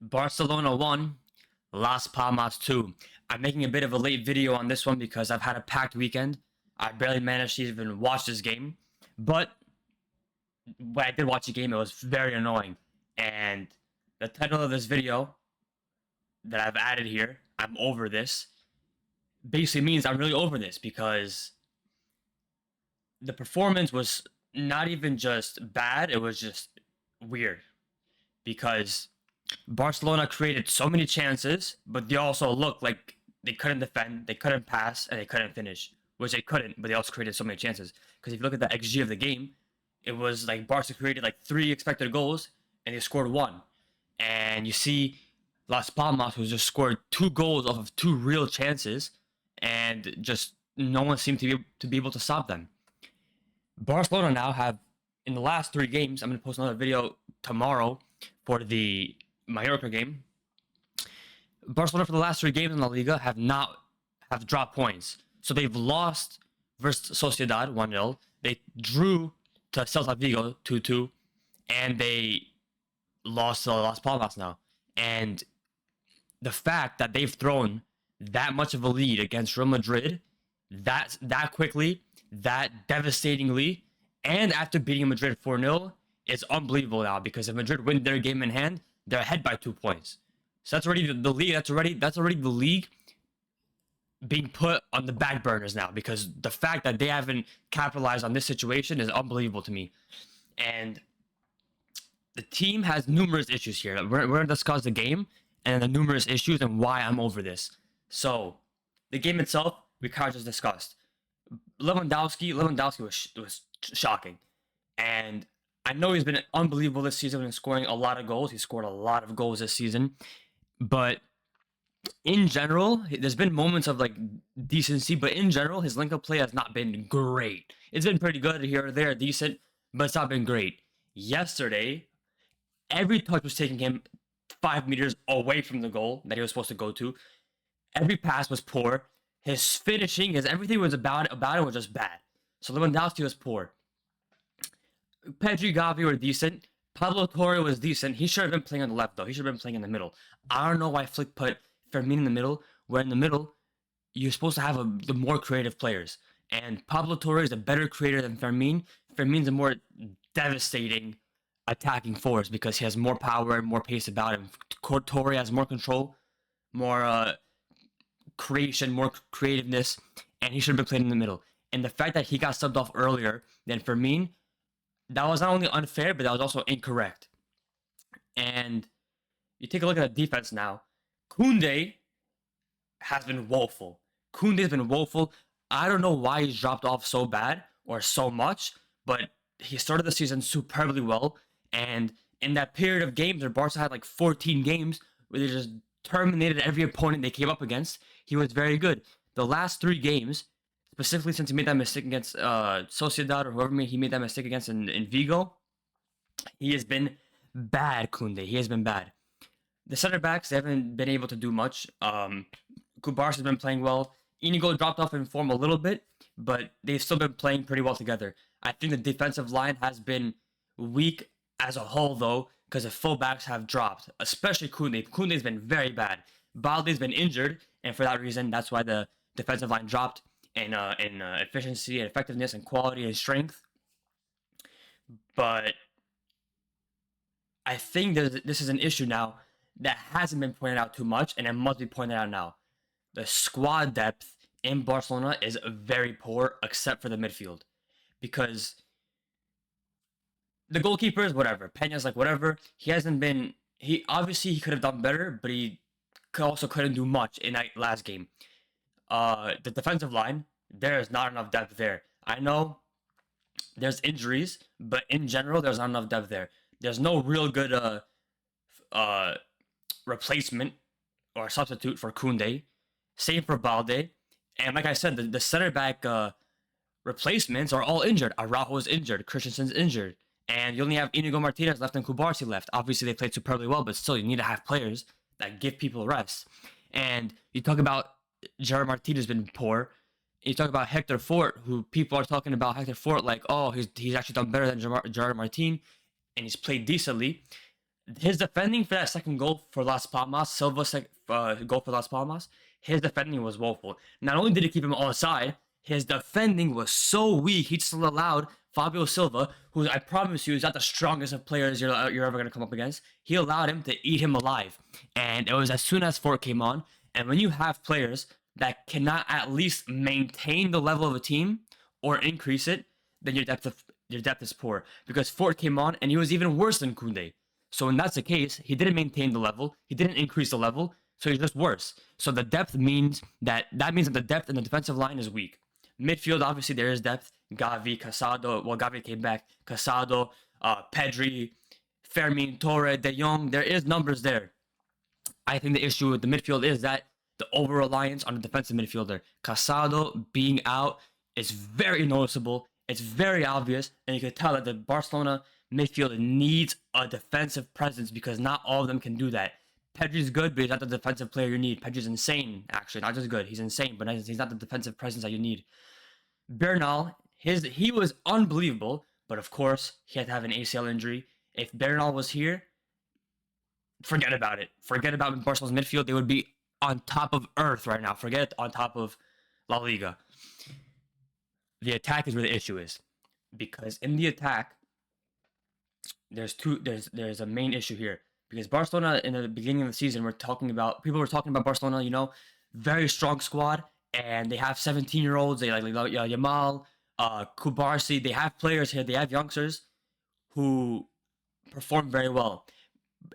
Barcelona 1, Las Palmas 2. I'm making a bit of a late video on this one because I've had a packed weekend. I barely managed to even watch this game. But when I did watch the game, it was very annoying. And the title of this video that I've added here, I'm over this, basically means I'm really over this because the performance was not even just bad, it was just weird. Because Barcelona created so many chances, but they also looked like they couldn't defend, they couldn't pass, and they couldn't finish. Which they couldn't, but they also created so many chances. Because if you look at the XG of the game, it was like Barca created like 3 expected goals, and they scored 1. And you see Las Palmas, who just scored 2 goals off of 2 real chances, and just no one seemed to be able to stop them. Barcelona now have, in the last 3 games, I'm going to post another video tomorrow for the Mallorca game. Barcelona for the last 3 games in La Liga have dropped points. So they've lost versus Sociedad 1-0. They drew to Celta Vigo 2-2, and they lost to Las Palmas now. And the fact that they've thrown that much of a lead against Real Madrid that quickly, that devastatingly, and after beating Madrid 4-0 is unbelievable now, because if Madrid win their game in hand, they're ahead by 2 points. So that's already the league. That's already the league being put on the back burners now, because the fact that they haven't capitalized on this situation is unbelievable to me. And the team has numerous issues here. We're going to discuss the game and the numerous issues and why I'm over this. So the game itself, we kind of just discussed. Lewandowski was shocking. And I know he's been unbelievable this season in scoring a lot of goals. He scored a lot of goals this season. But in general, there's been moments of like decency, but in general, his link-up play has not been great. It's been pretty good here or there, decent, but it's not been great. Yesterday, every touch was taking him 5 meters away from the goal that he was supposed to go to. Every pass was poor. His finishing, everything was about it was just bad. So Lewandowski was poor. Pedri, Gavi were decent. Pablo Torre was decent. He should have been playing on the left, though. He should have been playing in the middle. I don't know why Flick put Fermin in the middle, where in the middle, you're supposed to have the more creative players. And Pablo Torre is a better creator than Fermin. Fermin's a more devastating attacking force because he has more power and more pace about him. Torre has more control, more creation, more creativeness, and he should have been playing in the middle. And the fact that he got subbed off earlier than Fermin, that was not only unfair, but that was also incorrect. And you take a look at the defense now. Koundé has been woeful. Koundé's been woeful. I don't know why he's dropped off so bad or so much, but he started the season superbly well. And in that period of games where Barca had like 14 games where they just terminated every opponent they came up against, he was very good. The last 3 games, specifically since he made that mistake against Sociedad or whoever he made that mistake against in Vigo, he has been bad, Koundé. He has been bad. The center backs, they haven't been able to do much. Kubarsi has been playing well. Inigo dropped off in form a little bit, but they've still been playing pretty well together. I think the defensive line has been weak as a whole, though, because the fullbacks have dropped, especially Koundé. Koundé's been very bad. Balde's been injured, and for that reason, that's why the defensive line dropped in efficiency and effectiveness and quality and strength. But I think this is an issue now that hasn't been pointed out too much, and it must be pointed out now. The squad depth in Barcelona is very poor, except for the midfield. Because the goalkeepers, whatever. Peña's like, whatever. He hasn't been... He could have done better, but he also couldn't do much in that last game. The defensive line, there is not enough depth there. I know there's injuries, but in general, there's not enough depth there. There's no real good replacement or substitute for Koundé. Same for Balde. And like I said, the center back replacements are all injured. Araujo's injured. Christensen's injured. And you only have Inigo Martinez left and Kubarsi left. Obviously, they played superbly well, but still, you need to have players that give people rest. And you talk about Gerard Martinez has been poor. You talk about Hector Fort, who people are talking about Hector Fort like, oh, he's actually done better than Gerard Martin, and he's played decently. His defending for that second goal for Las Palmas, Silva's goal for Las Palmas, his defending was woeful. Not only did he keep him offside, his defending was so weak. He still allowed Fabio Silva, who I promise you is not the strongest of players you're ever going to come up against. He allowed him to eat him alive. And it was as soon as Fort came on. And when you have players that cannot at least maintain the level of a team or increase it, then your depth is poor. Because Fort came on and he was even worse than Koundé. So when that's the case, he didn't maintain the level, he didn't increase the level, so he's just worse. So the depth means that the depth in the defensive line is weak. Midfield, obviously, there is depth. Gavi, Casado. Well, Gavi came back. Casado, Pedri, Fermin, Torre, De Jong. There is numbers there. I think the issue with the midfield is that the over-reliance on the defensive midfielder. Casado being out is very noticeable. It's very obvious. And you can tell that the Barcelona midfield needs a defensive presence because not all of them can do that. Pedri's good, but he's not the defensive player you need. Pedri's insane, actually. Not just good. He's insane, but he's not the defensive presence that you need. Bernal, he was unbelievable, but of course, he had to have an ACL injury. If Bernal was here, forget about it. Forget about Barcelona's midfield. They would be on top of earth right now. Forget on top of La Liga. The attack is where the issue is. Because in the attack, there's a main issue here. Because Barcelona, in the beginning of the season, people were talking about Barcelona, very strong squad, and they have 17-year-olds, they like Yamal, Kubarsi, they have players here, they have youngsters who perform very well.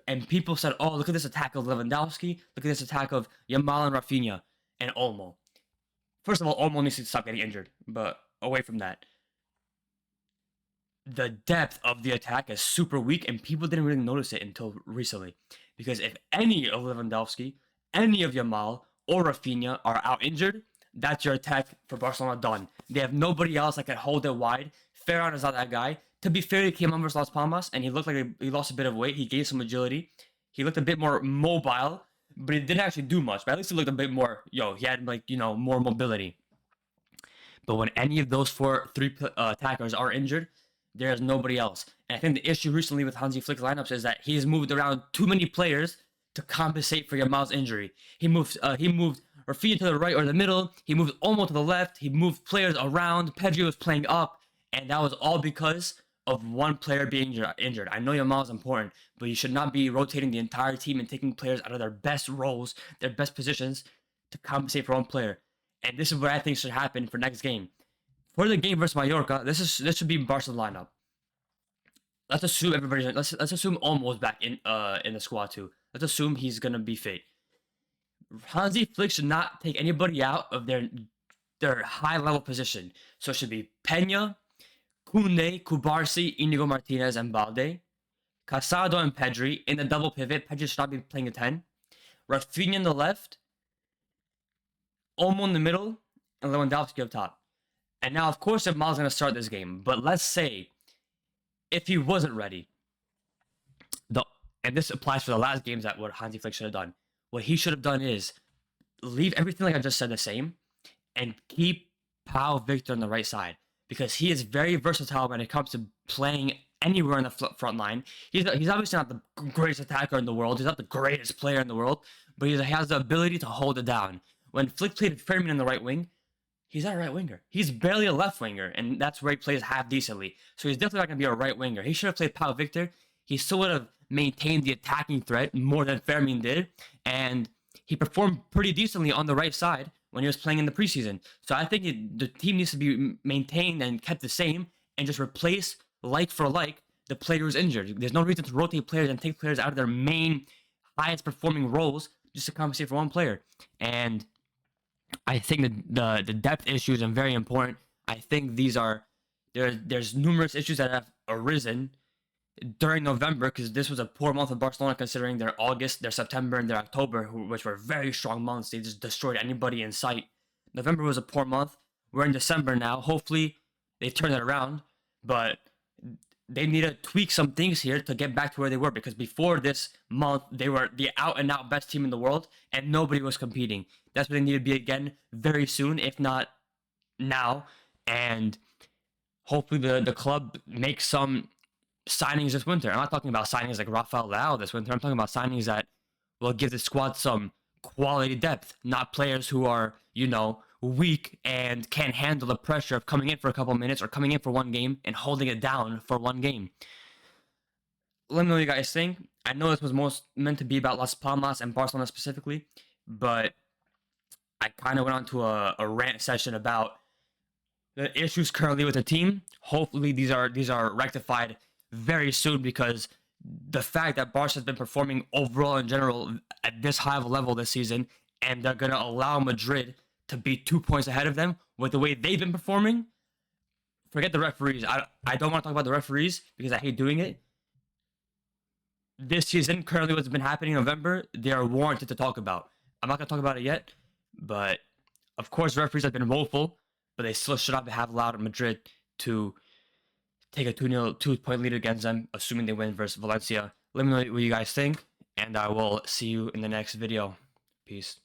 And people said, oh, look at this attack of Lewandowski, look at this attack of Yamal and Rafinha, and Olmo. First of all, Olmo needs to stop getting injured, but away from that, the depth of the attack is super weak, and people didn't really notice it until recently. Because if any of Lewandowski, any of Yamal, or Rafinha are out injured, that's your attack for Barcelona done. They have nobody else that can hold it wide. Ferran is not that guy. To be fair, he came on versus Las Palmas, and he looked like he lost a bit of weight. He gained some agility. He looked a bit more mobile, but he didn't actually do much. But at least he looked a bit more, he had more mobility. But when any of those three attackers are injured, there's nobody else. And I think the issue recently with Hansi Flick's lineups is that he's moved around too many players to compensate for Yamal's injury. He moved Rafinha to the right or the middle. He moved Olmo to the left. He moved players around. Pedri was playing up. And that was all because of one player being injured. I know Yamal is important, but you should not be rotating the entire team and taking players out of their best roles, their best positions, to compensate for one player. And this is what I think should happen for next game. For the game versus Mallorca, this should be Barca's lineup. Let's assume let's assume Olmo's back in the squad too. Let's assume he's gonna be fit. Hansi Flick should not take anybody out of their high level position. So it should be Peña, Koundé, Kubarsi, Inigo Martinez, and Balde. Casado and Pedri in the double pivot. Pedri should not be playing a 10. Rafinha in the left, Olmo in the middle, and Lewandowski up top. And now, of course, Yamal's going to start this game. But let's say, if he wasn't ready, and this applies for the last games that what Hansi Flick should have done. What he should have done is leave everything like I just said the same and keep Pau Victor on the right side. Because he is very versatile when it comes to playing anywhere in the front line. He's obviously not the greatest attacker in the world. He's not the greatest player in the world. But he has the ability to hold it down. When Flick played Fermin in the right wing, he's not a right winger. He's barely a left winger, and that's where he plays half decently. So he's definitely not going to be a right winger. He should have played Pau Victor. He still would have maintained the attacking threat more than Fermin did, and he performed pretty decently on the right side when he was playing in the preseason. So I think the team needs to be maintained and kept the same, and just replace, like for like, the player who's injured. There's no reason to rotate players and take players out of their main, highest performing roles just to compensate for one player. And I think that the depth issues are very important. I think there's numerous issues that have arisen during November, because this was a poor month of Barcelona considering their August, their September, and their October, which were very strong months. They just destroyed anybody in sight. November was a poor month. We're in December now. Hopefully they turn it around, but they need to tweak some things here to get back to where they were, because before this month, they were the out-and-out best team in the world, and nobody was competing. That's what they need to be again very soon, if not now. And hopefully the club makes some signings this winter. I'm not talking about signings like Rafael Leao this winter. I'm talking about signings that will give the squad some quality depth, not players who are, weak and can't handle the pressure of coming in for a couple minutes or coming in for one game and holding it down for one game. Let me know what you guys think. I know this was most meant to be about Las Palmas and Barcelona specifically, but I kind of went on to a rant session about the issues currently with the team. Hopefully these are rectified very soon, because the fact that Barca has been performing overall in general at this high of a level this season, and they're gonna allow Madrid to be 2 points ahead of them with the way they've been performing. Forget the referees. I don't want to talk about the referees because I hate doing it. This season, currently what's been happening in November, they are warranted to talk about. I'm not gonna talk about it yet, but of course referees have been woeful, but they still should not have allowed Madrid to take a 2-point lead against them, assuming they win versus Valencia. Let me know what you guys think, and I will see you in the next video. Peace.